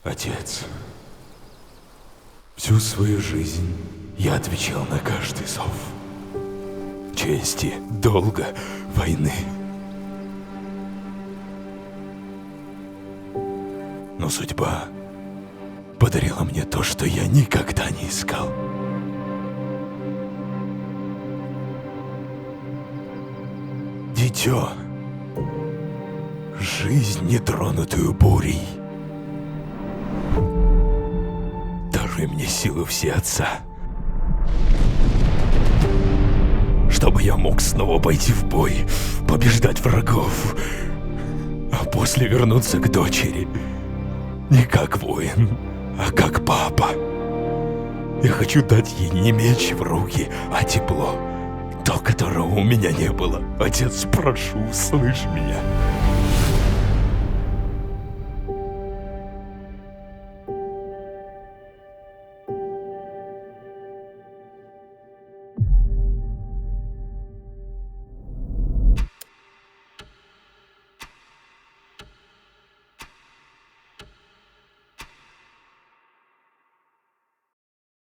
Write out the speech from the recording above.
Отец, всю свою жизнь я отвечал на каждый зов. Чести, долга, войны. Но судьба подарила мне то, что я никогда не искал. Дитё, жизнь, нетронутую бурей. Даруй мне силу Всеотца, чтобы я мог снова пойти в бой, побеждать врагов, а после вернуться к дочери. Не как воин, а как папа. Я хочу дать ей не меч в руки, а тепло, то, которого у меня не было. Отец, прошу, услышь меня.